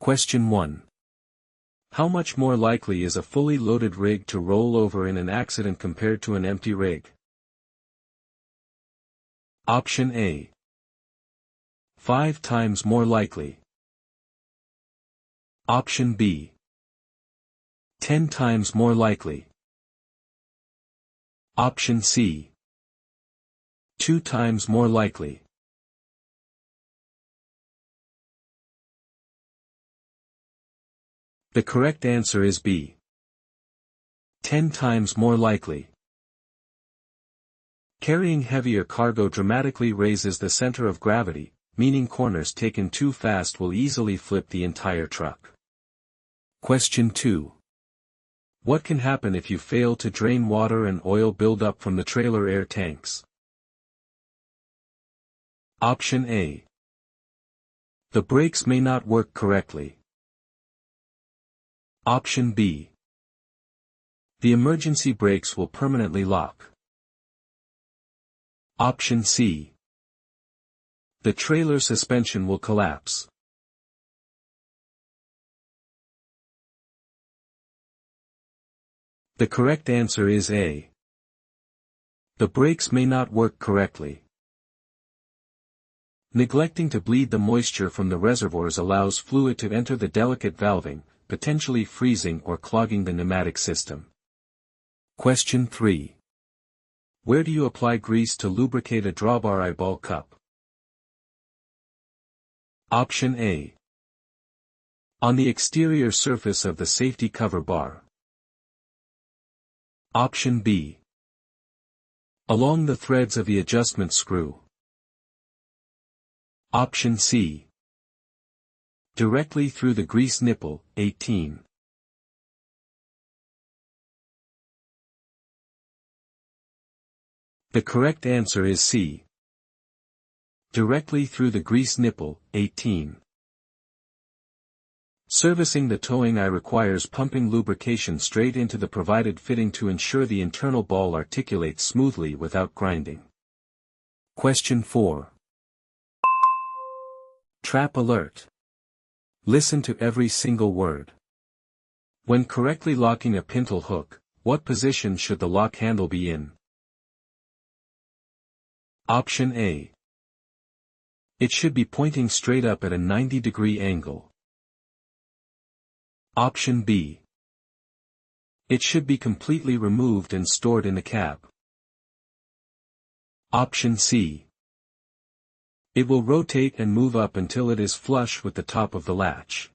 Question 1. How much more likely is a fully loaded rig to roll over in an accident compared to an empty rig? Option A. 5 times more likely. Option B. 10 times more likely. Option C. 2 times more likely. The correct answer is B. 10 times more likely. Carrying heavier cargo dramatically raises the center of gravity, meaning corners taken too fast will easily flip the entire truck. Question 2. What can happen if you fail to drain water and oil buildup from the trailer air tanks? Option A. The brakes may not work correctly. Option B. The emergency brakes will permanently lock. Option C. The trailer suspension will collapse. The correct answer is A. The brakes may not work correctly. Neglecting to bleed the moisture from the reservoirs allows fluid to enter the delicate valving, potentially freezing or clogging the pneumatic system. Question 3. Where do you apply grease to lubricate a drawbar eyeball cup? Option A. On the exterior surface of the safety cover bar. Option B. Along the threads of the adjustment screw. Option C. Directly through the grease nipple, 18. The correct answer is C. Directly through the grease nipple, 18. Servicing the towing eye requires pumping lubrication straight into the provided fitting to ensure the internal ball articulates smoothly without grinding. Question 4. Trap alert. Listen to every single word. When correctly locking a pintle hook, what position should the lock handle be in? Option A. It should be pointing straight up at a 90-degree angle. Option B. It should be completely removed and stored in the cab. Option C. It will rotate and move up until it is flush with the top of the latch.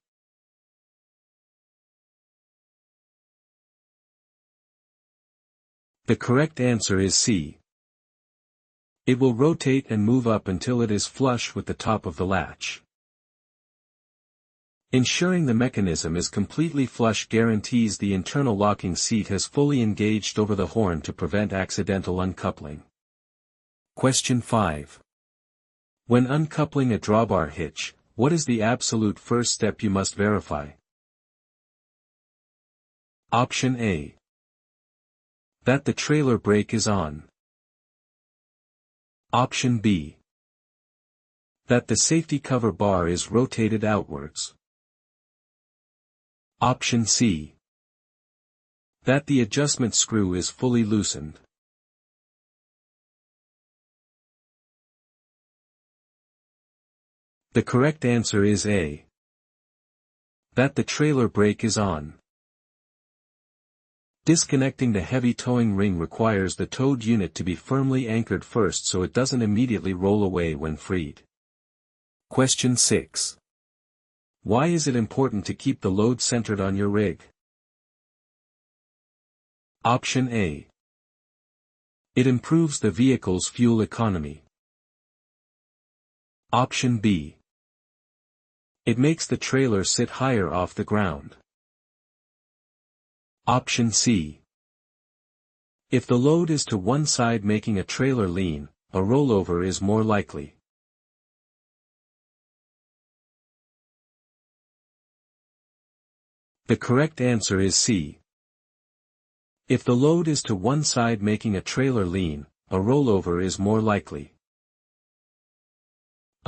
The correct answer is C. It will rotate and move up until it is flush with the top of the latch. Ensuring the mechanism is completely flush guarantees the internal locking seat has fully engaged over the horn to prevent accidental uncoupling. Question 5. When uncoupling a drawbar hitch, what is the absolute first step you must verify? Option A. That the trailer brake is on. Option B. That the safety cover bar is rotated outwards. Option C. That the adjustment screw is fully loosened. The correct answer is A. That the trailer brake is on. Disconnecting the heavy towing ring requires the towed unit to be firmly anchored first so it doesn't immediately roll away when freed. Question 6. Why is it important to keep the load centered on your rig? Option A. It improves the vehicle's fuel economy. Option B. It makes the trailer sit higher off the ground. Option C. If the load is to one side making a trailer lean, a rollover is more likely. The correct answer is C. If the load is to one side making a trailer lean, a rollover is more likely.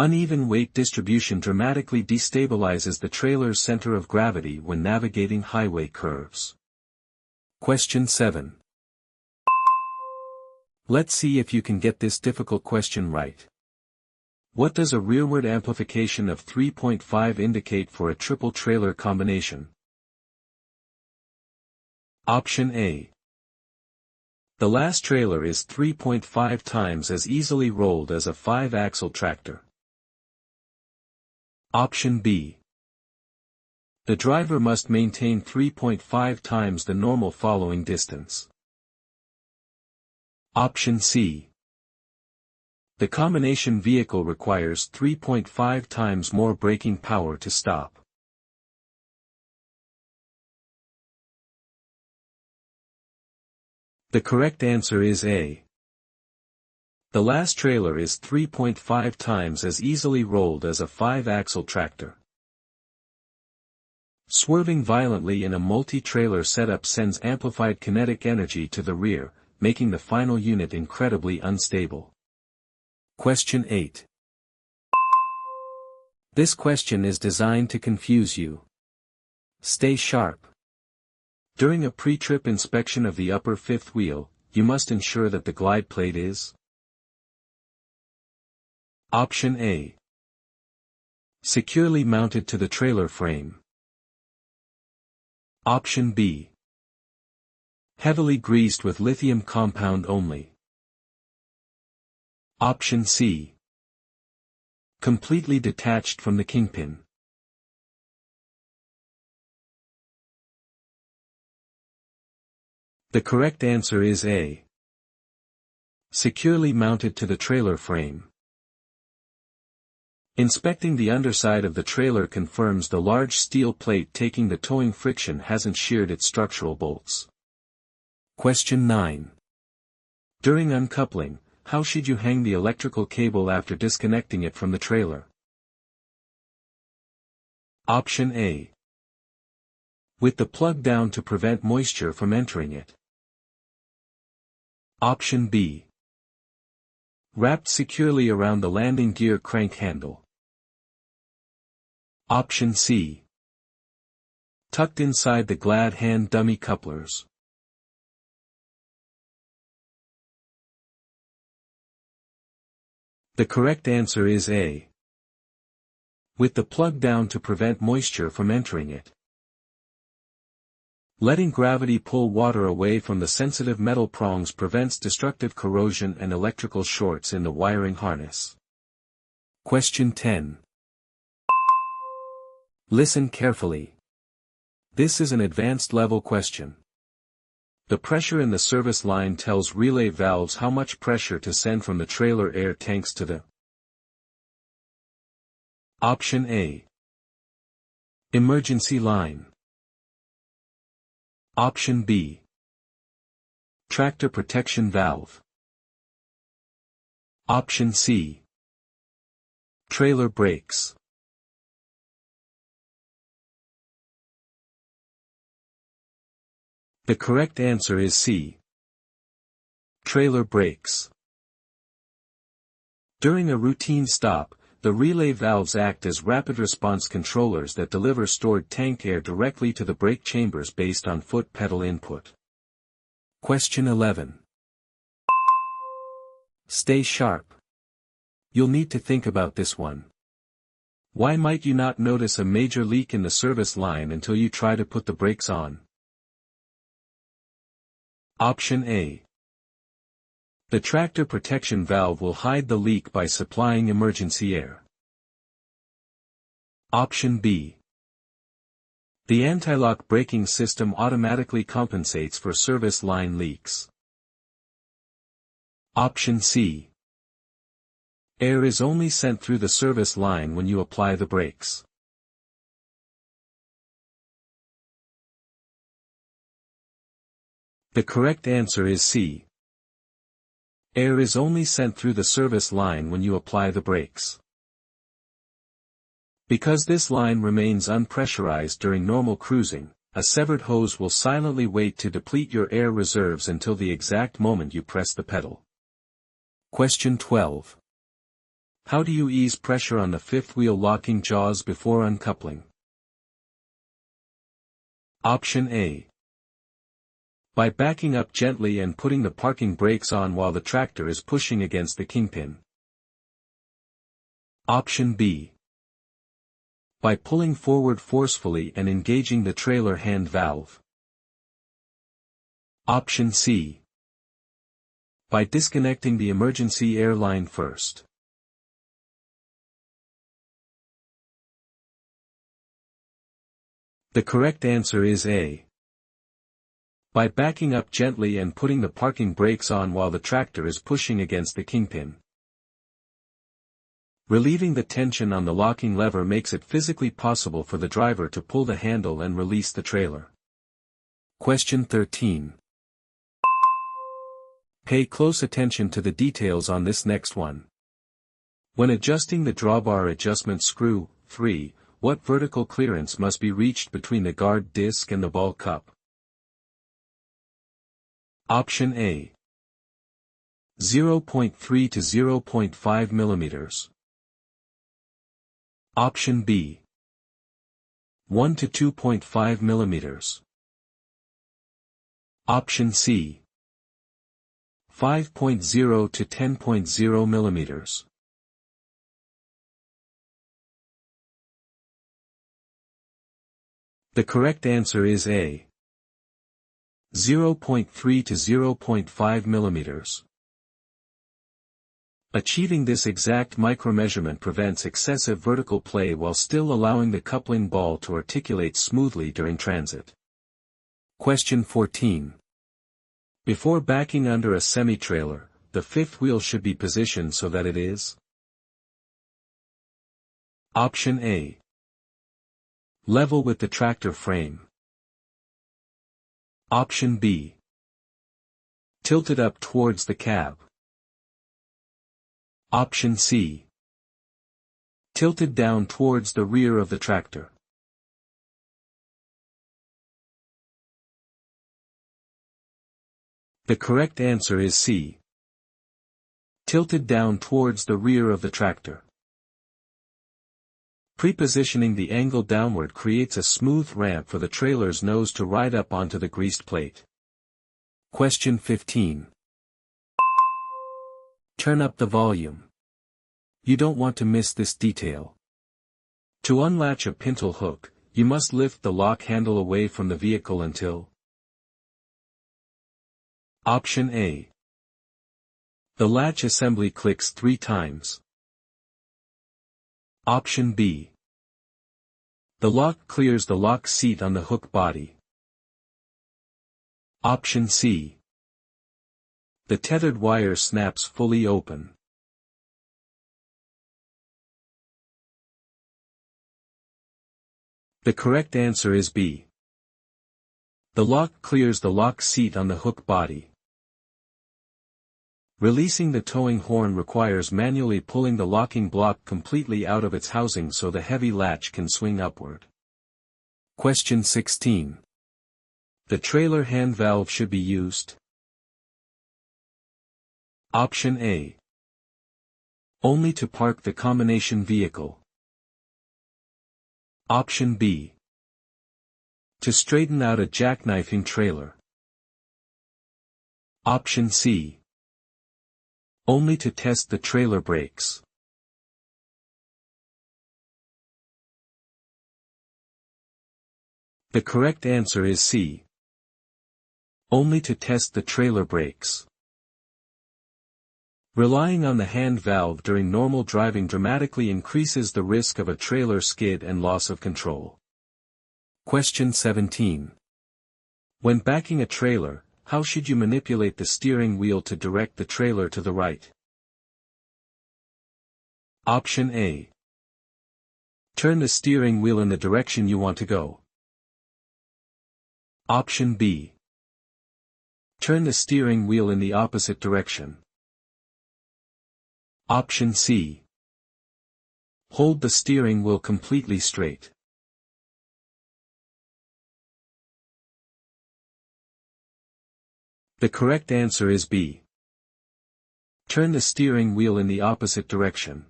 Uneven weight distribution dramatically destabilizes the trailer's center of gravity when navigating highway curves. Question 7. Let's see if you can get this difficult question right. What does a rearward amplification of 3.5 indicate for a triple trailer combination? Option A. The last trailer is 3.5 times as easily rolled as a 5-axle tractor. Option B. The driver must maintain 3.5 times the normal following distance. Option C. The combination vehicle requires 3.5 times more braking power to stop. The correct answer is A. The last trailer is 3.5 times as easily rolled as a 5-axle tractor. Swerving violently in a multi-trailer setup sends amplified kinetic energy to the rear, making the final unit incredibly unstable. Question 8. This question is designed to confuse you. Stay sharp. During a pre-trip inspection of the upper fifth wheel, you must ensure that the glide plate is Option A. Securely mounted to the trailer frame. Option B. Heavily greased with lithium compound only. Option C. Completely detached from the kingpin. The correct answer is A. Securely mounted to the trailer frame. Inspecting the underside of the trailer confirms the large steel plate taking the towing friction hasn't sheared its structural bolts. Question 9. During uncoupling, how should you hang the electrical cable after disconnecting it from the trailer? Option A. With the plug down to prevent moisture from entering it. Option B. Wrapped securely around the landing gear crank handle. Option C. Tucked inside the glad hand dummy couplers. The correct answer is A. With the plug down to prevent moisture from entering it. Letting gravity pull water away from the sensitive metal prongs prevents destructive corrosion and electrical shorts in the wiring harness. Question 10. Listen carefully. This is an advanced level question. The pressure in the service line tells relay valves how much pressure to send from the trailer air tanks to the Option A. Emergency line. Option B. Tractor protection valve. Option C. Trailer brakes. The correct answer is C. Trailer brakes. During a routine stop, the relay valves act as rapid response controllers that deliver stored tank air directly to the brake chambers based on foot pedal input. Question 11. Stay sharp. You'll need to think about this one. Why might you not notice a major leak in the service line until you try to put the brakes on? Option A. The tractor protection valve will hide the leak by supplying emergency air. Option B. The anti-lock braking system automatically compensates for service line leaks. Option C. Air is only sent through the service line when you apply the brakes. The correct answer is C. Air is only sent through the service line when you apply the brakes. Because this line remains unpressurized during normal cruising, a severed hose will silently wait to deplete your air reserves until the exact moment you press the pedal. Question 12. How do you ease pressure on the fifth wheel locking jaws before uncoupling? Option A. By backing up gently and putting the parking brakes on while the tractor is pushing against the kingpin. Option B. By pulling forward forcefully and engaging the trailer hand valve. Option C. By disconnecting the emergency air line first. The correct answer is A. By backing up gently and putting the parking brakes on while the tractor is pushing against the kingpin. Relieving the tension on the locking lever makes it physically possible for the driver to pull the handle and release the trailer. Question 13. Pay close attention to the details on this next one. When adjusting the drawbar adjustment screw, 3, what vertical clearance must be reached between the guard disc and the ball cup? Option A. 0.3 to 0.5 millimeters. Option B. 1 to 2.5 millimeters. Option C. 5.0 to 10.0 millimeters. The correct answer is A. 0.3 to 0.5 millimeters. Achieving this exact micromeasurement prevents excessive vertical play while still allowing the coupling ball to articulate smoothly during transit. Question 14. Before backing under a semi-trailer, the fifth wheel should be positioned so that it is. Option A. Level with the tractor frame. Option B. Tilted up towards the cab. Option C. Tilted down towards the rear of the tractor. The correct answer is C. Tilted down towards the rear of the tractor. Prepositioning the angle downward creates a smooth ramp for the trailer's nose to ride up onto the greased plate. Question 15. Turn up the volume. You don't want to miss this detail. To unlatch a pintle hook, you must lift the lock handle away from the vehicle until. Option A. The latch assembly clicks 3 times. Option B. The lock clears the lock seat on the hook body. Option C. The tethered wire snaps fully open. The correct answer is B. The lock clears the lock seat on the hook body. Releasing the towing horn requires manually pulling the locking block completely out of its housing so the heavy latch can swing upward. Question 16. The trailer hand valve should be used. Option A. Only to park the combination vehicle. Option B. To straighten out a jackknifing trailer. Option C. Only to test the trailer brakes. The correct answer is C. Only to test the trailer brakes. Relying on the hand valve during normal driving dramatically increases the risk of a trailer skid and loss of control. Question 17. When backing a trailer, how should you manipulate the steering wheel to direct the trailer to the right? Option A. Turn the steering wheel in the direction you want to go. Option B. Turn the steering wheel in the opposite direction. Option C. Hold the steering wheel completely straight. The correct answer is B. Turn the steering wheel in the opposite direction.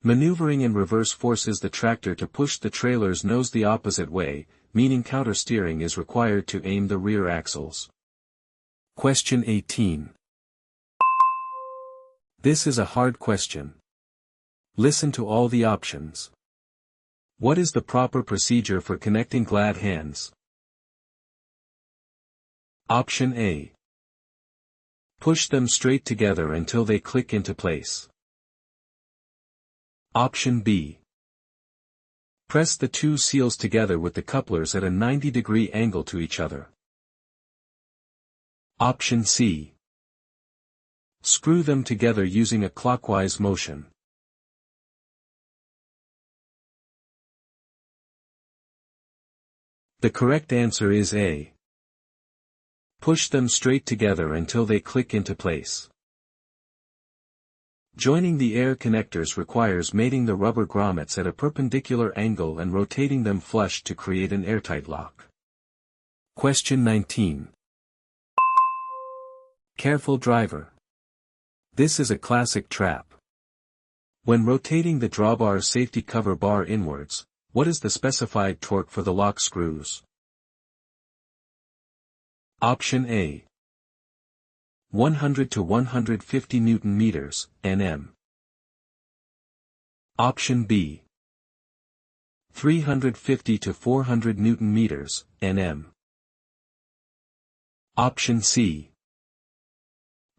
Maneuvering in reverse forces the tractor to push the trailer's nose the opposite way, meaning countersteering is required to aim the rear axles. Question 18. This is a hard question. Listen to all the options. What is the proper procedure for connecting glad hands? Option A. Push them straight together until they click into place. Option B. Press the two seals together with the couplers at a 90-degree angle to each other. Option C. Screw them together using a clockwise motion. The correct answer is A. Push them straight together until they click into place. Joining the air connectors requires mating the rubber grommets at a perpendicular angle and rotating them flush to create an airtight lock. Question 19. Careful driver. This is a classic trap. When rotating the drawbar safety cover bar inwards, what is the specified torque for the lock screws? Option A. 100 to 150 Newton meters, Nm. Option B. 350 to 400 Newton meters, Nm. Option C.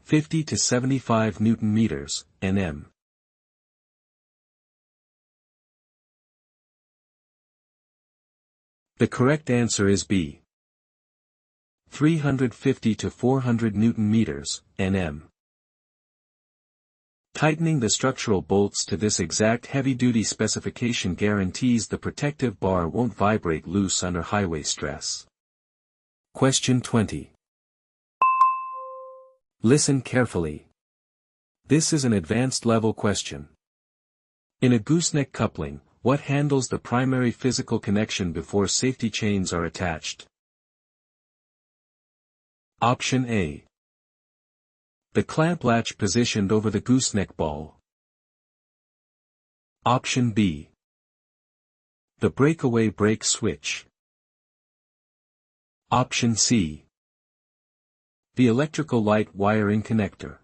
50 to 75 Newton meters, Nm. The correct answer is B. 350 to 400 Newton meters, Nm. Tightening the structural bolts to this exact heavy-duty specification guarantees the protective bar won't vibrate loose under highway stress. Question 20. Listen carefully. This is an advanced level question. In a gooseneck coupling, what handles the primary physical connection before safety chains are attached? Option A. The clamp latch positioned over the gooseneck ball. Option B. The breakaway brake switch. Option C. The electrical light wiring connector.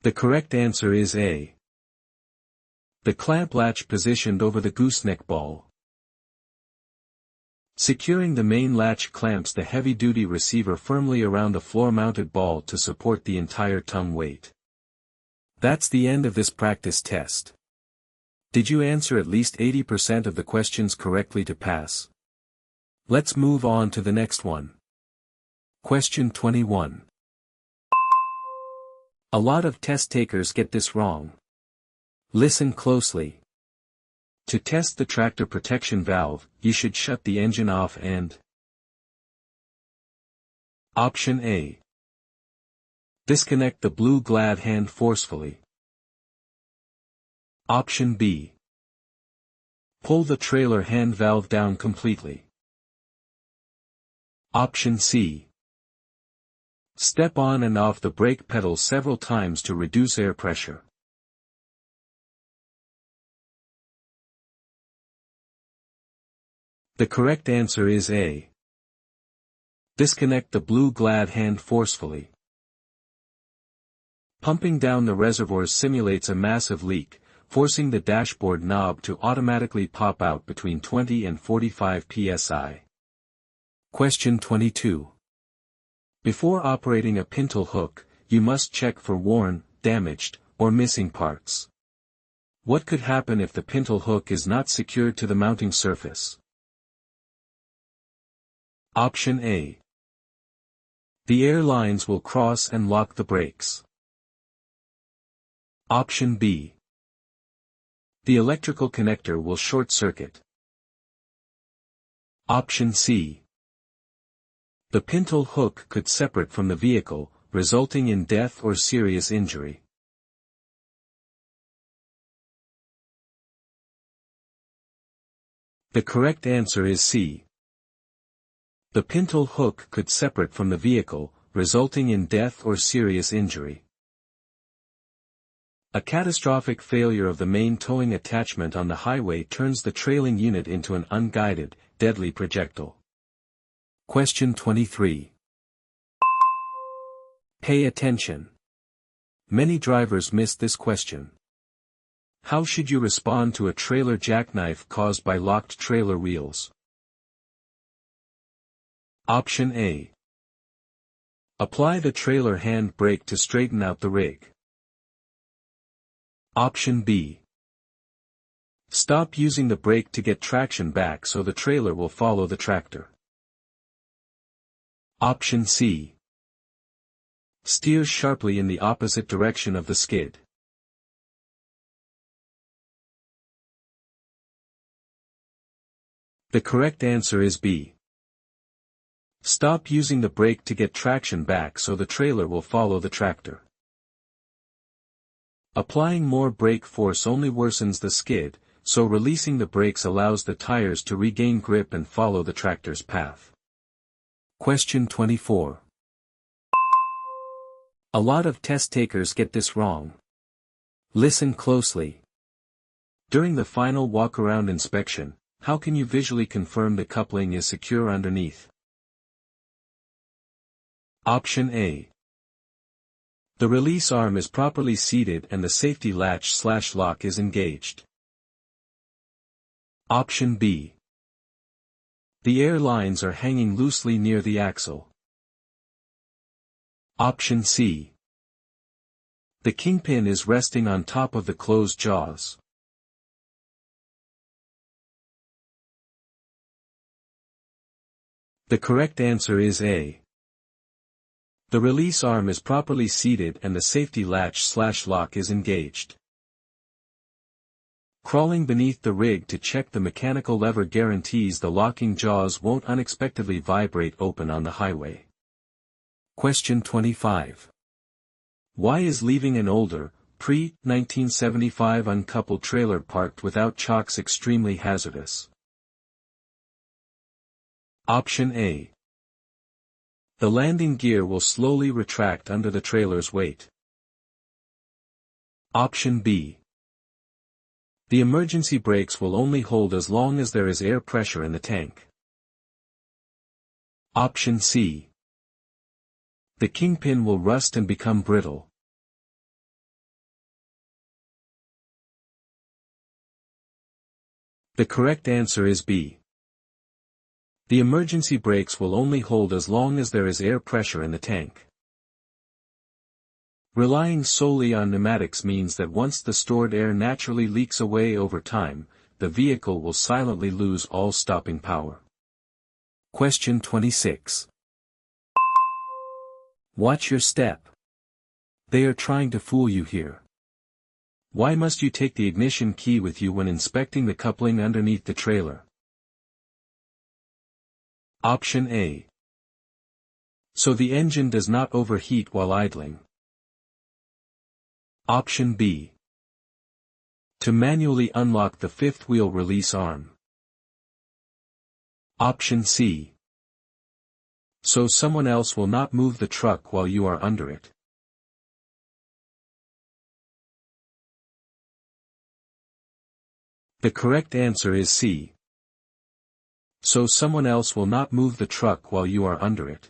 The correct answer is A. The clamp latch positioned over the gooseneck ball. Securing the main latch clamps the heavy-duty receiver firmly around the floor-mounted ball to support the entire tongue weight. That's the end of this practice test. Did you answer at least 80% of the questions correctly to pass? Let's move on to the next one. Question 21. A lot of test takers get this wrong. Listen closely. To test the tractor protection valve, you should shut the engine off and Option A. Disconnect the blue glad hand forcefully. Option B. Pull the trailer hand valve down completely. Option C. Step on and off the brake pedal several times to reduce air pressure. The correct answer is A. Disconnect the blue glad hand forcefully. Pumping down the reservoir simulates a massive leak, forcing the dashboard knob to automatically pop out between 20 and 45 psi. Question 22. Before operating a pintle hook, you must check for worn, damaged, or missing parts. What could happen if the pintle hook is not secured to the mounting surface? Option A. The air lines will cross and lock the brakes. Option B. The electrical connector will short circuit. Option C. The pintle hook could separate from the vehicle, resulting in death or serious injury. The correct answer is C. The pintle hook could separate from the vehicle, resulting in death or serious injury. A catastrophic failure of the main towing attachment on the highway turns the trailing unit into an unguided, deadly projectile. Question 23. Pay attention. Many drivers miss this question. How should you respond to a trailer jackknife caused by locked trailer wheels? Option A. Apply the trailer hand brake to straighten out the rig. Option B. Stop using the brake to get traction back so the trailer will follow the tractor. Option C. Steer sharply in the opposite direction of the skid. The correct answer is B. Stop using the brake to get traction back so the trailer will follow the tractor. Applying more brake force only worsens the skid, so releasing the brakes allows the tires to regain grip and follow the tractor's path. Question 24. A lot of test takers get this wrong. Listen closely. During the final walk-around inspection, how can you visually confirm the coupling is secure underneath? Option A. The release arm is properly seated and the safety latch/lock is engaged. Option B. The air lines are hanging loosely near the axle. Option C. The kingpin is resting on top of the closed jaws. The correct answer is A. The release arm is properly seated and the safety latch/lock is engaged. Crawling beneath the rig to check the mechanical lever guarantees the locking jaws won't unexpectedly vibrate open on the highway. Question 25. Why is leaving an older, pre-1975 uncoupled trailer parked without chocks extremely hazardous? Option A. The landing gear will slowly retract under the trailer's weight. Option B. The emergency brakes will only hold as long as there is air pressure in the tank. Option C. The kingpin will rust and become brittle. The correct answer is B. The emergency brakes will only hold as long as there is air pressure in the tank. Relying solely on pneumatics means that once the stored air naturally leaks away over time, the vehicle will silently lose all stopping power. Question 26. Watch your step. They are trying to fool you here. Why must you take the ignition key with you when inspecting the coupling underneath the trailer? Option A. So the engine does not overheat while idling. Option B. To manually unlock the fifth wheel release arm. Option C. So someone else will not move the truck while you are under it. The correct answer is C. So someone else will not move the truck while you are under it.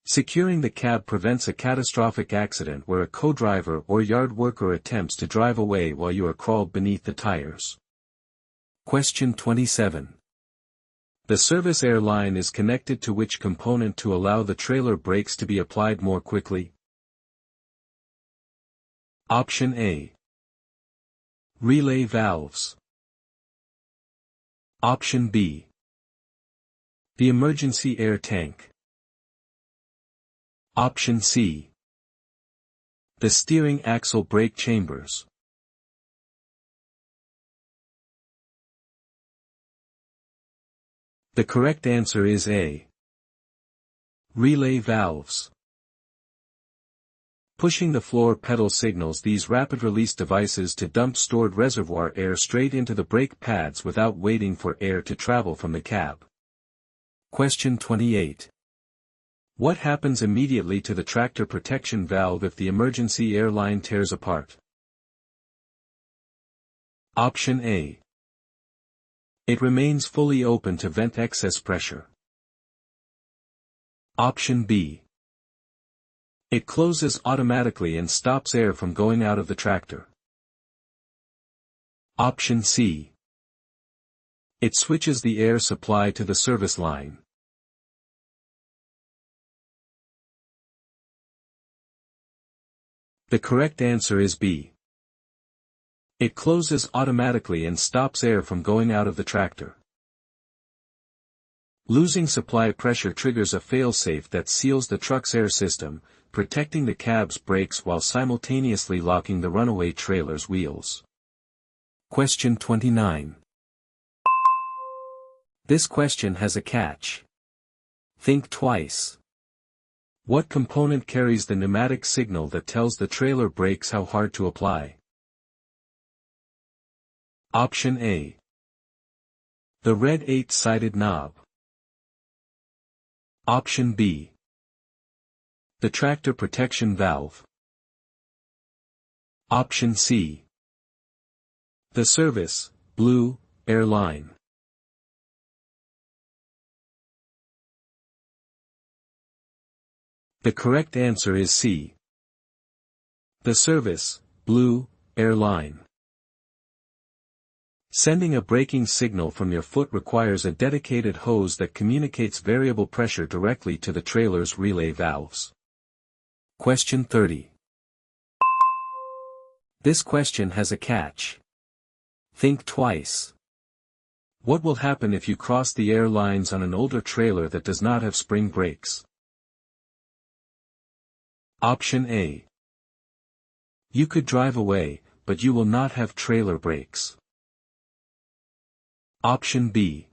Securing the cab prevents a catastrophic accident where a co-driver or yard worker attempts to drive away while you are crawled beneath the tires. Question 27. The service air line is connected to which component to allow the trailer brakes to be applied more quickly? Option A. Relay valves. Option B. The emergency air tank. Option C. The steering axle brake chambers. The correct answer is A. Relay valves. Pushing the floor pedal signals these rapid-release devices to dump stored reservoir air straight into the brake pads without waiting for air to travel from the cab. Question 28. What happens immediately to the tractor protection valve if the emergency air line tears apart? Option A. It remains fully open to vent excess pressure. Option B. It closes automatically and stops air from going out of the tractor. Option C. It switches the air supply to the service line. The correct answer is B. It closes automatically and stops air from going out of the tractor. Losing supply pressure triggers a failsafe that seals the truck's air system, protecting the cab's brakes while simultaneously locking the runaway trailer's wheels. Question 29. This question has a catch. Think twice. What component carries the pneumatic signal that tells the trailer brakes how hard to apply? Option A. The red 8-sided knob. Option B. The tractor protection valve. Option C. The service, blue, air line. The correct answer is C. The service, blue, air line. Sending a braking signal from your foot requires a dedicated hose that communicates variable pressure directly to the trailer's relay valves. Question 30. This question has a catch. Think twice. What will happen if you cross the air lines on an older trailer that does not have spring brakes? Option A. You could drive away, but you will not have trailer brakes. Option B.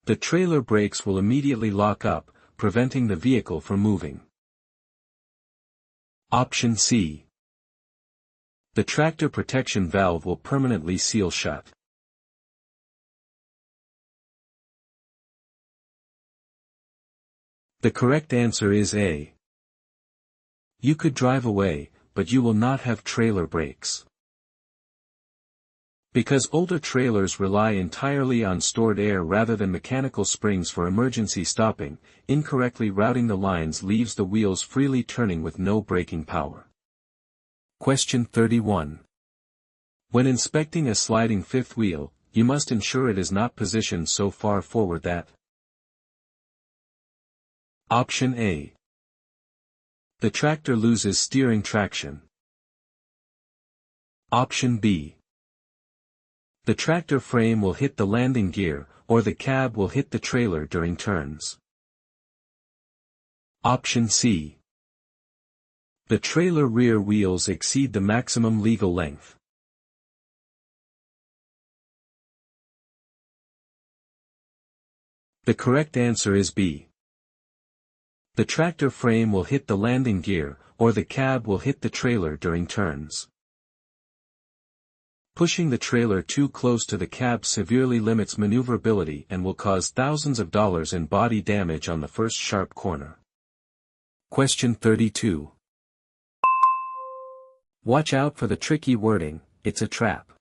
The trailer brakes will immediately lock up, preventing the vehicle from moving. Option C. The tractor protection valve will permanently seal shut. The correct answer is A. You could drive away, but you will not have trailer brakes. Because older trailers rely entirely on stored air rather than mechanical springs for emergency stopping, incorrectly routing the lines leaves the wheels freely turning with no braking power. Question 31. When inspecting a sliding fifth wheel, you must ensure it is not positioned so far forward that. Option A. The tractor loses steering traction. Option B. The tractor frame will hit the landing gear, or the cab will hit the trailer during turns. Option C. The trailer rear wheels exceed the maximum legal length. The correct answer is B. The tractor frame will hit the landing gear, or the cab will hit the trailer during turns. Pushing the trailer too close to the cab severely limits maneuverability and will cause thousands of dollars in body damage on the first sharp corner. Question 32. Watch out for the tricky wording, it's a trap.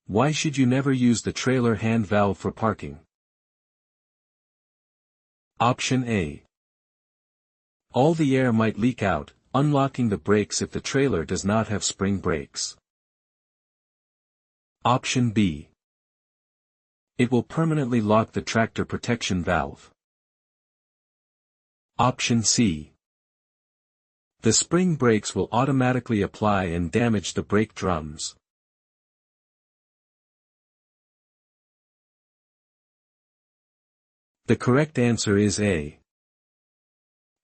Why should you never use the trailer hand valve for parking? Option A. All the air might leak out, unlocking the brakes if the trailer does not have spring brakes. Option B. It will permanently lock the tractor protection valve. Option C. The spring brakes will automatically apply and damage the brake drums. The correct answer is A.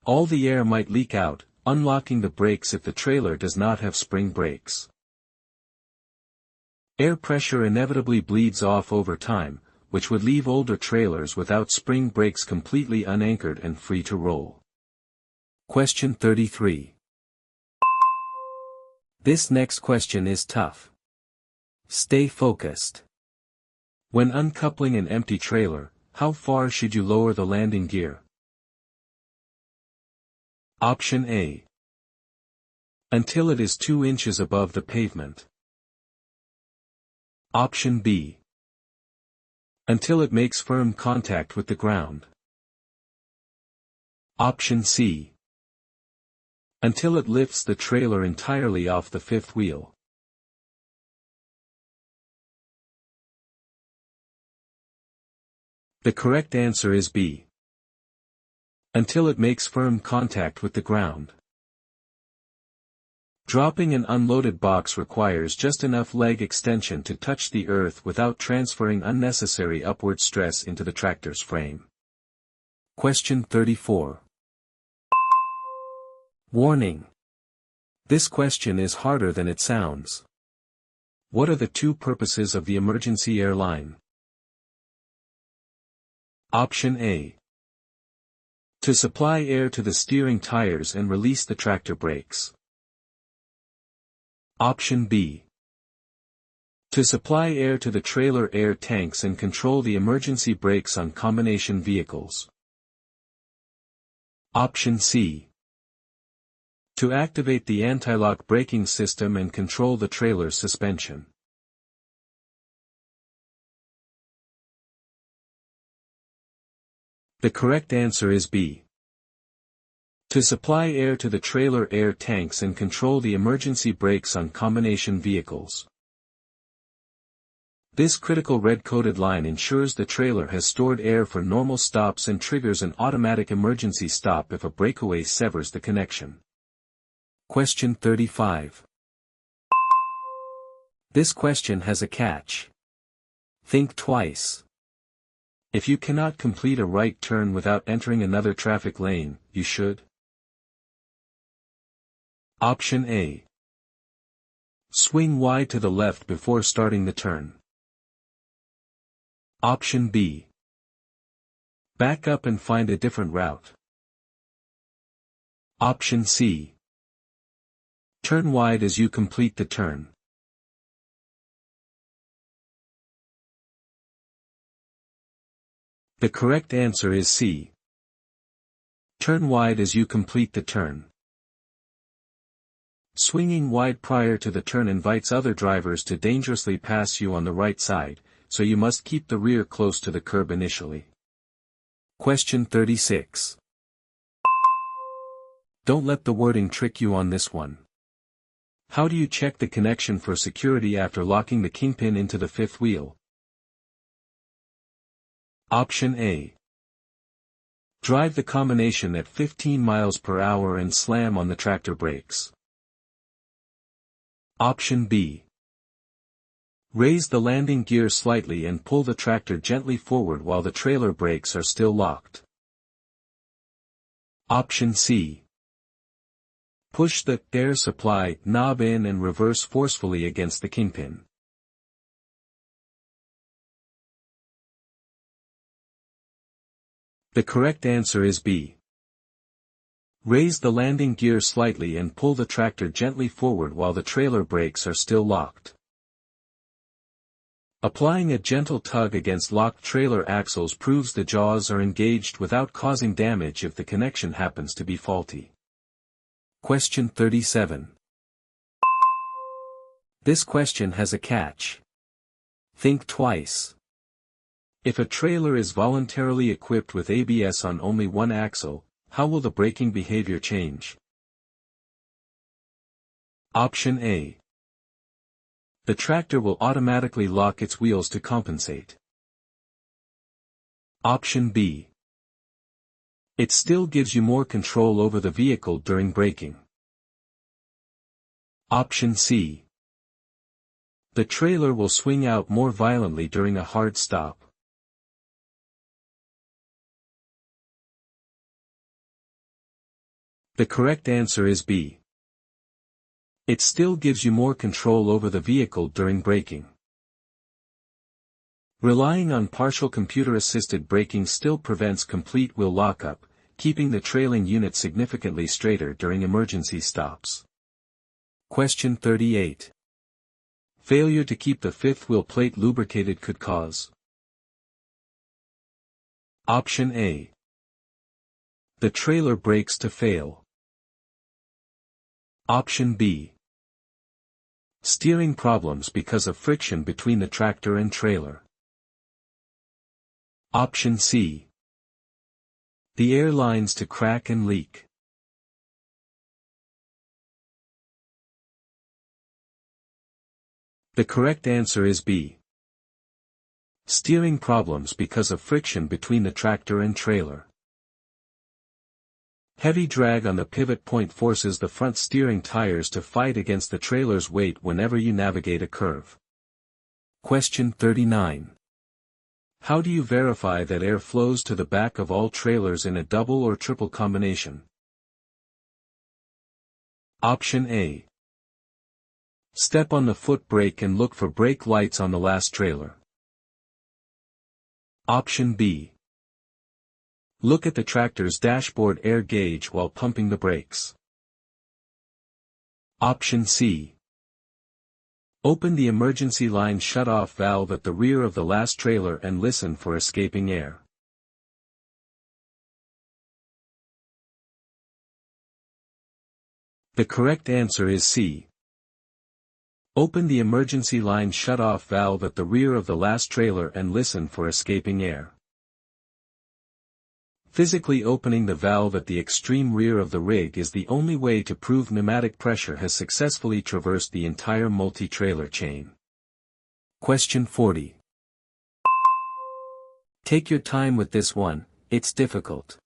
All the air might leak out, unlocking the brakes if the trailer does not have spring brakes. Air pressure inevitably bleeds off over time, which would leave older trailers without spring brakes completely unanchored and free to roll. Question 33. This next question is tough. Stay focused. When uncoupling an empty trailer, how far should you lower the landing gear? Option A. Until it is 2 inches above the pavement. Option B. Until it makes firm contact with the ground. Option C. Until it lifts the trailer entirely off the fifth wheel. The correct answer is B. Until it makes firm contact with the ground. Dropping an unloaded box requires just enough leg extension to touch the earth without transferring unnecessary upward stress into the tractor's frame. Question 34. Warning. This question is harder than it sounds. What are the two purposes of the emergency air line? Option A. To supply air to the steering tires and release the tractor brakes. Option B. To supply air to the trailer air tanks and control the emergency brakes on combination vehicles. Option C. To activate the anti-lock braking system and control the trailer's suspension. The correct answer is B. To supply air to the trailer air tanks and control the emergency brakes on combination vehicles. This critical red-coded line ensures the trailer has stored air for normal stops and triggers an automatic emergency stop if a breakaway severs the connection. Question 35. This question has a catch. Think twice. If you cannot complete a right turn without entering another traffic lane, you should. Option A. Swing wide to the left before starting the turn. Option B. Back up and find a different route. Option C. Turn wide as you complete the turn. The correct answer is C. Turn wide as you complete the turn. Swinging wide prior to the turn invites other drivers to dangerously pass you on the right side, so you must keep the rear close to the curb initially. Question 36. Don't let the wording trick you on this one. How do you check the connection for security after locking the kingpin into the fifth wheel? Option A. Drive the combination at 15 miles per hour and slam on the tractor brakes. Option B. Raise the landing gear slightly and pull the tractor gently forward while the trailer brakes are still locked. Option C. Push the air supply knob in and reverse forcefully against the kingpin. The correct answer is B. Raise the landing gear slightly and pull the tractor gently forward while the trailer brakes are still locked. Applying a gentle tug against locked trailer axles proves the jaws are engaged without causing damage if the connection happens to be faulty. Question 37. This question has a catch. Think twice. If a trailer is voluntarily equipped with ABS on only one axle, how will the braking behavior change? Option A. The tractor will automatically lock its wheels to compensate. Option B. It still gives you more control over the vehicle during braking. Option C. The trailer will swing out more violently during a hard stop. The correct answer is B. It still gives you more control over the vehicle during braking. Relying on partial computer-assisted braking still prevents complete wheel lockup, keeping the trailing unit significantly straighter during emergency stops. Question 38. Failure to keep the fifth wheel plate lubricated could cause. Option A. The trailer brakes to fail. Option B. Steering problems because of friction between the tractor and trailer. Option C. The air lines to crack and leak. The correct answer is B. Steering problems because of friction between the tractor and trailer. Heavy drag on the pivot point forces the front steering tires to fight against the trailer's weight whenever you navigate a curve. Question 39. How do you verify that air flows to the back of all trailers in a double or triple combination? Option A. Step on the foot brake and look for brake lights on the last trailer. Option B. Look at the tractor's dashboard air gauge while pumping the brakes. Option C. Open the emergency line shut-off valve at the rear of the last trailer and listen for escaping air. The correct answer is C. Open the emergency line shut-off valve at the rear of the last trailer and listen for escaping air. Physically opening the valve at the extreme rear of the rig is the only way to prove pneumatic pressure has successfully traversed the entire multi-trailer chain. Question 40. Take your time with this one, it's difficult.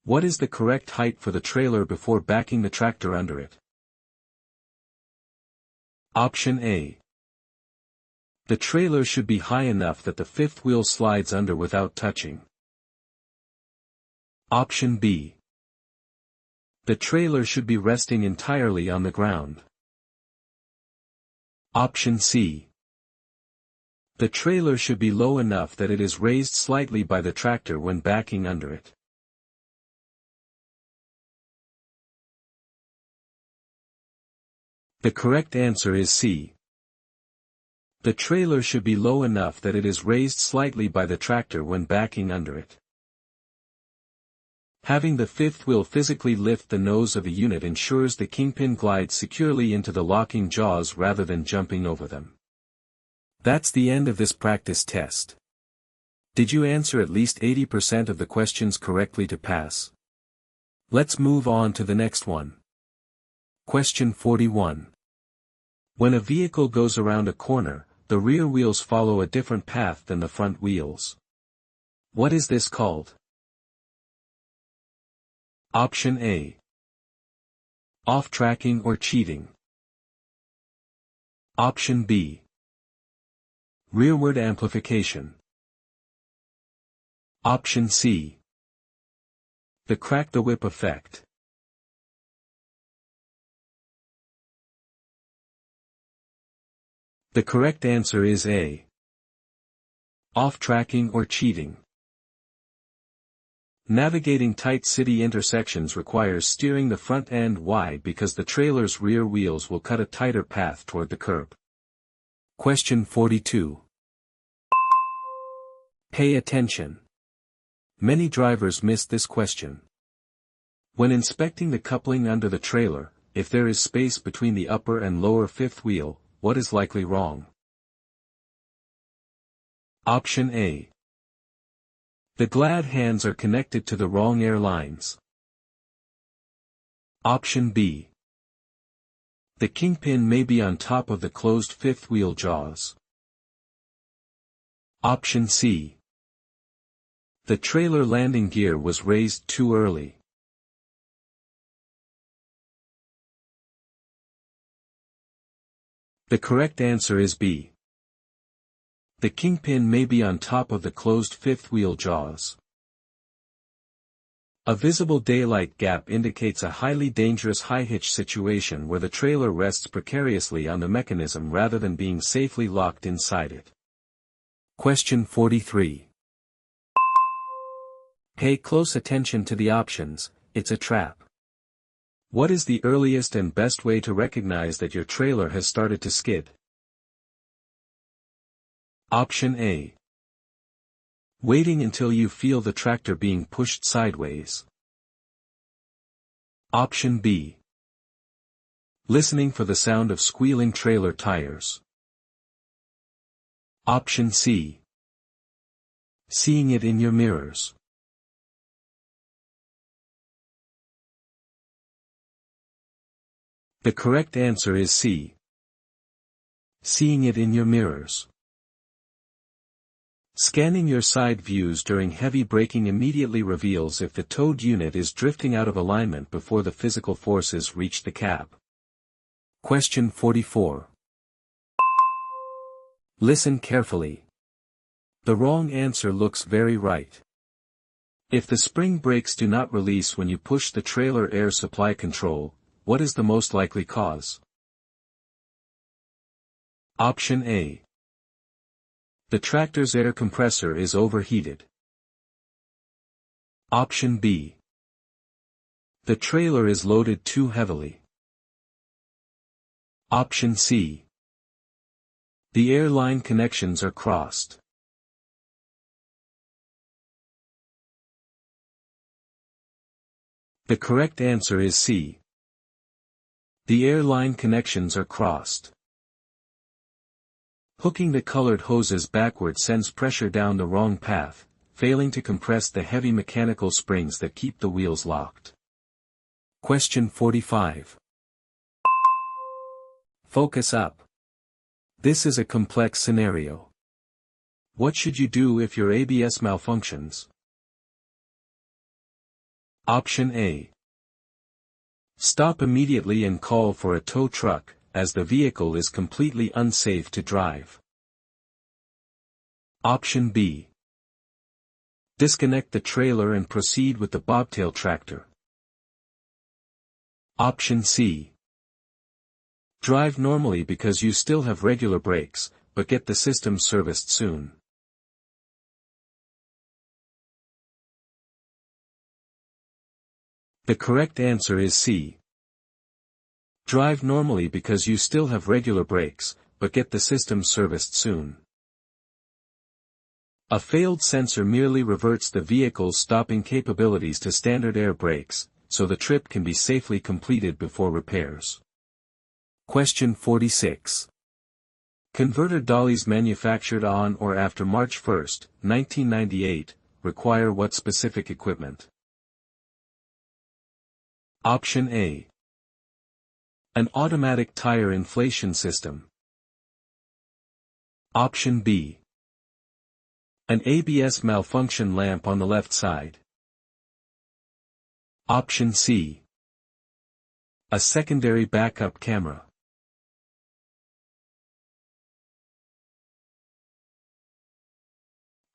What is the correct height for the trailer before backing the tractor under it? Option A. The trailer should be high enough that the fifth wheel slides under without touching. Option B. The trailer should be resting entirely on the ground. Option C. The trailer should be low enough that it is raised slightly by the tractor when backing under it. The correct answer is C. The trailer should be low enough that it is raised slightly by the tractor when backing under it. Having the fifth wheel physically lift the nose of the unit ensures the kingpin glides securely into the locking jaws rather than jumping over them. That's the end of this practice test. Did you answer at least 80% of the questions correctly to pass? Let's move on to the next one. Question 41. When a vehicle goes around a corner, the rear wheels follow a different path than the front wheels. What is this called? Option A. Off-tracking or cheating. Option B. Rearward amplification. Option C. The crack-the-whip effect. The correct answer is A. Off-tracking or cheating. Navigating tight city intersections requires steering the front end wide because the trailer's rear wheels will cut a tighter path toward the curb. Question 42. Pay attention. Many drivers miss this question. When inspecting the coupling under the trailer, if there is space between the upper and lower fifth wheel, what is likely wrong? Option A. The glad hands are connected to the wrong air lines. Option B. The kingpin may be on top of the closed fifth wheel jaws. Option C. The trailer landing gear was raised too early. The correct answer is B. The kingpin may be on top of the closed fifth wheel jaws. A visible daylight gap indicates a highly dangerous high hitch situation where the trailer rests precariously on the mechanism rather than being safely locked inside it. Question 43. Pay close attention to the options, it's a trap. What is the earliest and best way to recognize that your trailer has started to skid? Option A. Waiting until you feel the tractor being pushed sideways. Option B. Listening for the sound of squealing trailer tires. Option C. Seeing it in your mirrors. The correct answer is C. Seeing it in your mirrors. Scanning your side views during heavy braking immediately reveals if the towed unit is drifting out of alignment before the physical forces reach the cab. Question 44. Listen carefully. The wrong answer looks very right. If the spring brakes do not release when you push the trailer air supply control, what is the most likely cause? Option A. The tractor's air compressor is overheated. Option B. The trailer is loaded too heavily. Option C. The airline connections are crossed. The correct answer is C. The airline connections are crossed. Hooking the colored hoses backward sends pressure down the wrong path, failing to compress the heavy mechanical springs that keep the wheels locked. Question 45. Focus up. This is a complex scenario. What should you do if your ABS malfunctions? Option A. Stop immediately and call for a tow truck, as the vehicle is completely unsafe to drive. Option B. Disconnect the trailer and proceed with the bobtail tractor. Option C. Drive normally because you still have regular brakes, but get the system serviced soon. The correct answer is C. Drive normally because you still have regular brakes, but get the system serviced soon. A failed sensor merely reverts the vehicle's stopping capabilities to standard air brakes, so the trip can be safely completed before repairs. Question 46. Converter dollies manufactured on or after March 1, 1998, require what specific equipment? Option A. An automatic tire inflation system. Option B. An ABS malfunction lamp on the left side. Option C. A secondary backup camera.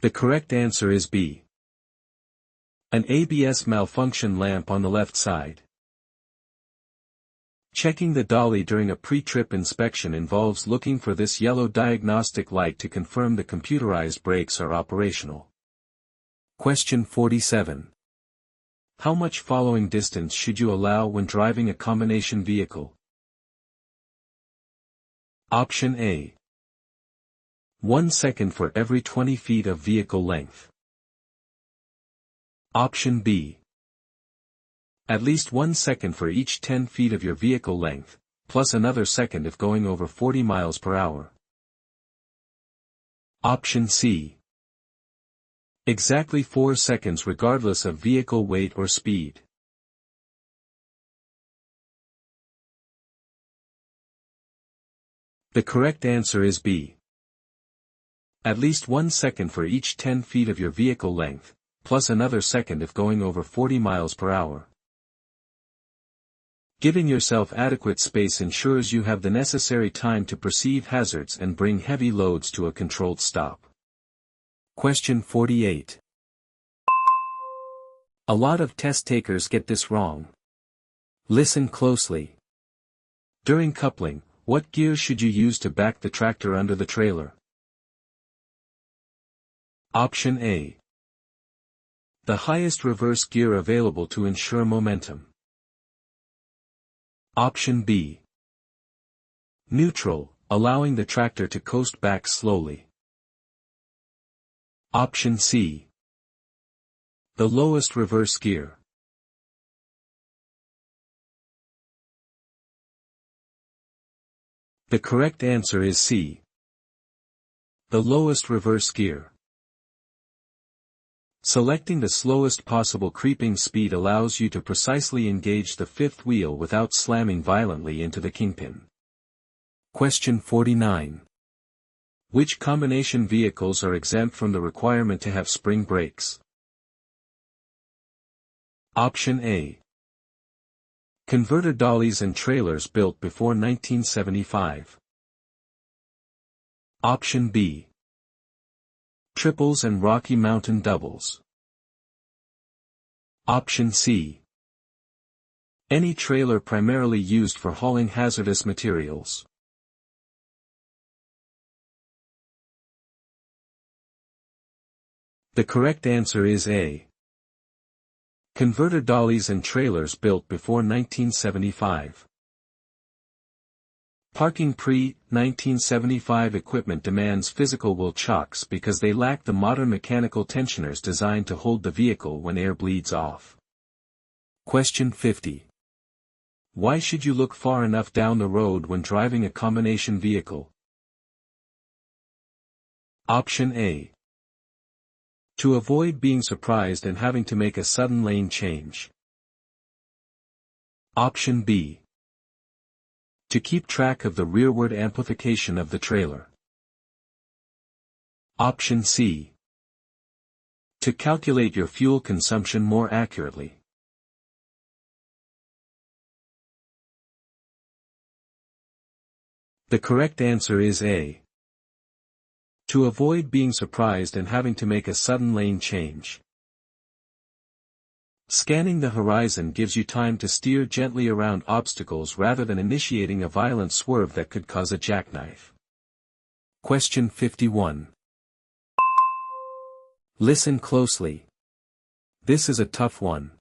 The correct answer is B. An ABS malfunction lamp on the left side. Checking the dolly during a pre-trip inspection involves looking for this yellow diagnostic light to confirm the computerized brakes are operational. Question 47. How much following distance should you allow when driving a combination vehicle? Option A. 1 second for every 20 feet of vehicle length. Option B. At least 1 second for each 10 feet of your vehicle length, plus another second if going over 40 miles per hour. Option C. Exactly 4 seconds regardless of vehicle weight or speed. The correct answer is B. At least 1 second for each 10 feet of your vehicle length, plus another second if going over 40 miles per hour. Giving yourself adequate space ensures you have the necessary time to perceive hazards and bring heavy loads to a controlled stop. Question 48. A lot of test takers get this wrong. Listen closely. During coupling, what gear should you use to back the tractor under the trailer? Option A. The highest reverse gear available to ensure momentum. Option B. Neutral, allowing the tractor to coast back slowly. Option C. The lowest reverse gear. The correct answer is C. The lowest reverse gear. Selecting the slowest possible creeping speed allows you to precisely engage the fifth wheel without slamming violently into the kingpin. Question 49. Which combination vehicles are exempt from the requirement to have spring brakes? Option A. Converter dollies and trailers built before 1975. Option B. Triples and Rocky Mountain doubles. Option C. Any trailer primarily used for hauling hazardous materials. The correct answer is A. Converter dollies and trailers built before 1975. Parking pre-1975 equipment demands physical wheel chocks because they lack the modern mechanical tensioners designed to hold the vehicle when air bleeds off. Question 50. Why should you look far enough down the road when driving a combination vehicle? Option A. To avoid being surprised and having to make a sudden lane change. Option B. To keep track of the rearward amplification of the trailer. Option C. To calculate your fuel consumption more accurately. The correct answer is A. To avoid being surprised and having to make a sudden lane change. Scanning the horizon gives you time to steer gently around obstacles rather than initiating a violent swerve that could cause a jackknife. Question 51. Listen closely. This is a tough one.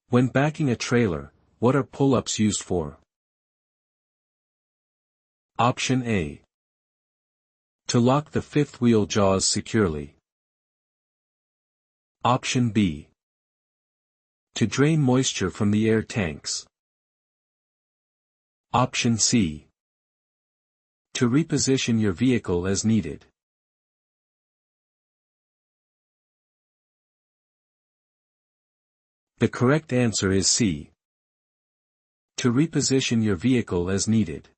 When backing a trailer, what are pull-ups used for? Option A. To lock the fifth wheel jaws securely. Option B. To drain moisture from the air tanks. Option C. To reposition your vehicle as needed. The correct answer is C. To reposition your vehicle as needed.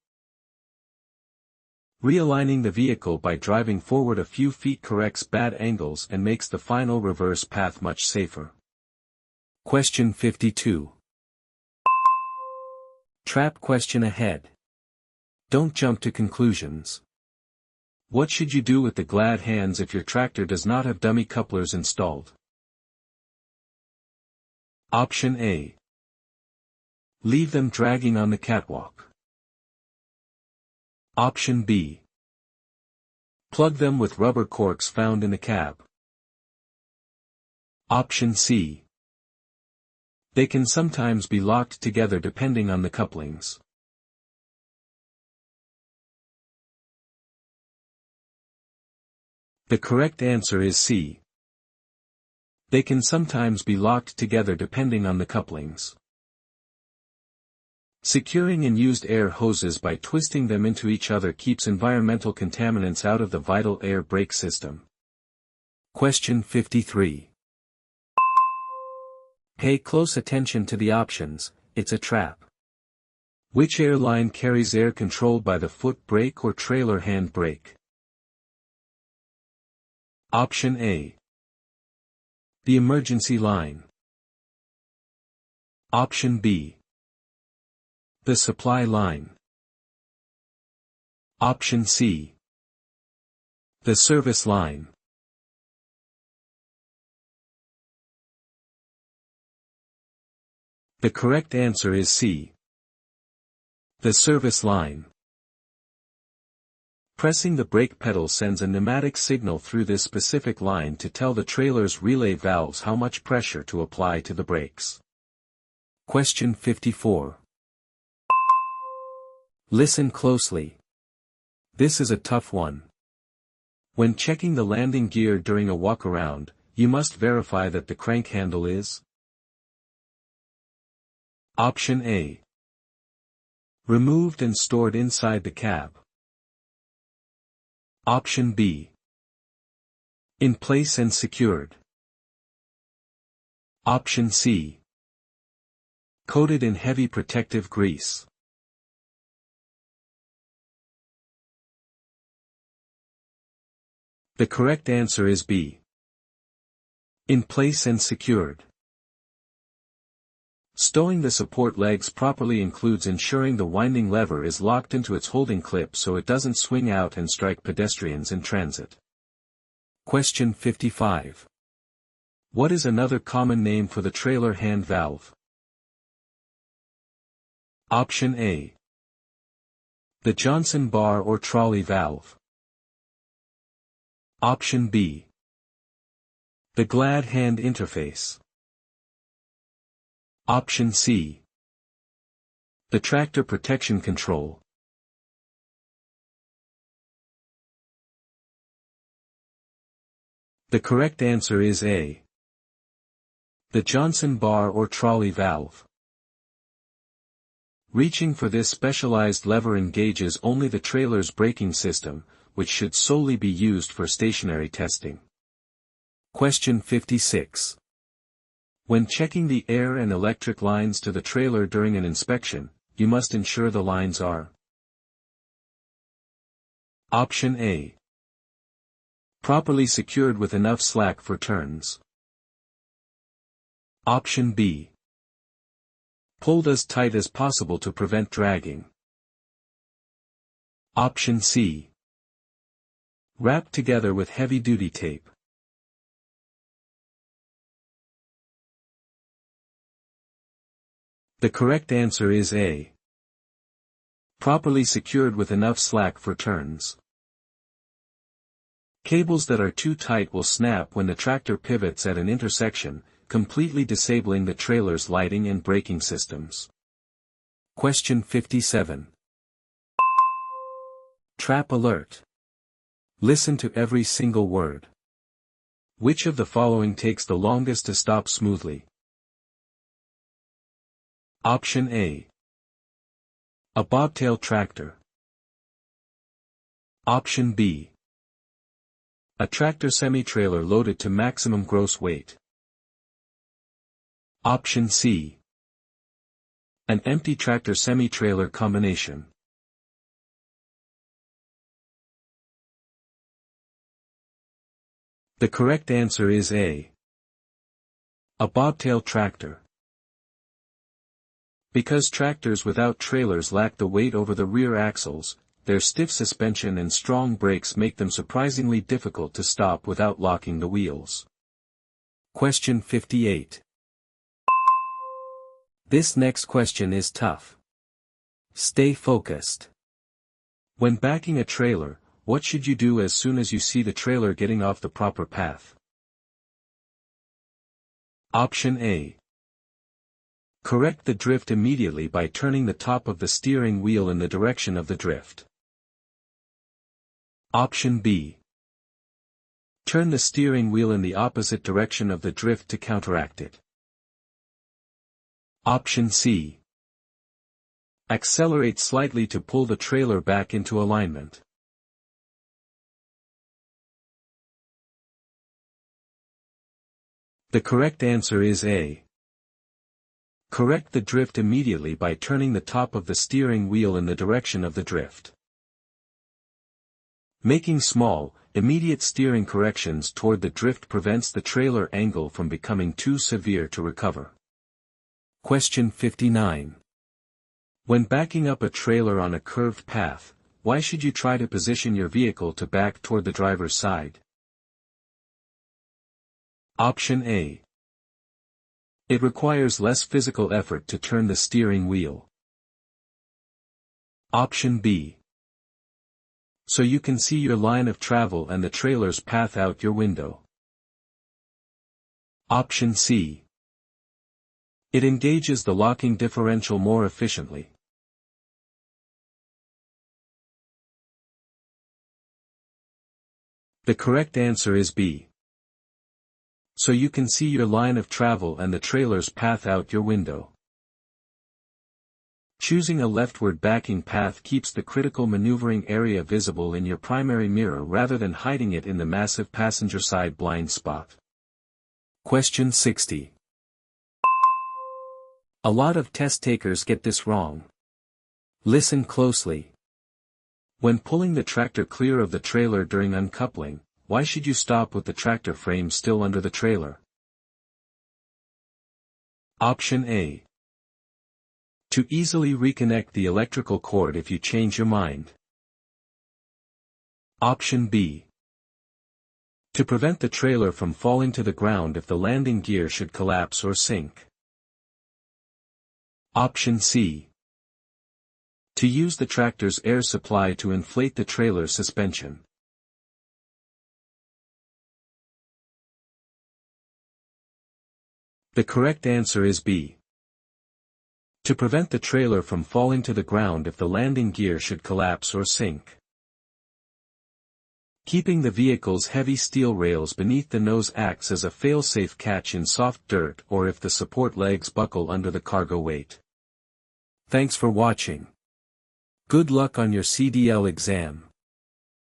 Realigning the vehicle by driving forward a few feet corrects bad angles and makes the final reverse path much safer. Question 52. Trap question ahead. Don't jump to conclusions. What should you do with the glad hands if your tractor does not have dummy couplers installed? Option A. Leave them dragging on the catwalk. Option B. Plug them with rubber corks found in the cab. Option C. They can sometimes be locked together depending on the couplings. The correct answer is C. They can sometimes be locked together depending on the couplings. Securing and used air hoses by twisting them into each other keeps environmental contaminants out of the vital air brake system. Question 53. Pay close attention to the options, it's a trap. Which airline carries air controlled by the foot brake or trailer hand brake? Option A. The emergency line. Option B. The supply line. Option C. The service line. The correct answer is C. The service line. Pressing the brake pedal sends a pneumatic signal through this specific line to tell the trailer's relay valves how much pressure to apply to the brakes. Question 54. Listen closely. This is a tough one. When checking the landing gear during a walk-around, you must verify that the crank handle is Option A. Removed and stored inside the cab. Option B. In place and secured. Option C. Coated in heavy protective grease. The correct answer is B. In place and secured. Stowing the support legs properly includes ensuring the winding lever is locked into its holding clip so it doesn't swing out and strike pedestrians in transit. Question 55. What is another common name for the trailer hand valve? Option A. The Johnson bar or trolley valve. Option B. The glad hand interface. Option C. The tractor protection control. The correct answer is A. The Johnson bar or trolley valve. Reaching for this specialized lever engages only the trailer's braking system, which should solely be used for stationary testing. Question 56. When checking the air and electric lines to the trailer during an inspection, you must ensure the lines are: Option A. Properly secured with enough slack for turns. Option B. Pulled as tight as possible to prevent dragging. Option C. Wrapped together with heavy-duty tape. The correct answer is A. Properly secured with enough slack for turns. Cables that are too tight will snap when the tractor pivots at an intersection, completely disabling the trailer's lighting and braking systems. Question 57. Trap alert. Listen to every single word. Which of the following takes the longest to stop smoothly? Option A. A bobtail tractor. Option B. A tractor semi-trailer loaded to maximum gross weight. Option C. An empty tractor semi-trailer combination. The correct answer is A. A bobtail tractor. Because tractors without trailers lack the weight over the rear axles, their stiff suspension and strong brakes make them surprisingly difficult to stop without locking the wheels. Question 58. This next question is tough. Stay focused. When backing a trailer, what should you do as soon as you see the trailer getting off the proper path? Option A. Correct the drift immediately by turning the top of the steering wheel in the direction of the drift. Option B. Turn the steering wheel in the opposite direction of the drift to counteract it. Option C. Accelerate slightly to pull the trailer back into alignment. The correct answer is A. Correct the drift immediately by turning the top of the steering wheel in the direction of the drift. Making small, immediate steering corrections toward the drift prevents the trailer angle from becoming too severe to recover. Question 59. When backing up a trailer on a curved path, why should you try to position your vehicle to back toward the driver's side? Option A. It requires less physical effort to turn the steering wheel. Option B. So you can see your line of travel and the trailer's path out your window. Option C. It engages the locking differential more efficiently. The correct answer is B. So you can see your line of travel and the trailer's path out your window. Choosing a leftward backing path keeps the critical maneuvering area visible in your primary mirror rather than hiding it in the massive passenger side blind spot. Question 60. A lot of test takers get this wrong. Listen closely. When pulling the tractor clear of the trailer during uncoupling, why should you stop with the tractor frame still under the trailer? Option A. To easily reconnect the electrical cord if you change your mind. Option B. To prevent the trailer from falling to the ground if the landing gear should collapse or sink. Option C. To use the tractor's air supply to inflate the trailer suspension. The correct answer is B. To prevent the trailer from falling to the ground if the landing gear should collapse or sink. Keeping the vehicle's heavy steel rails beneath the nose acts as a fail-safe catch in soft dirt or if the support legs buckle under the cargo weight. Thanks for watching. Good luck on your CDL exam.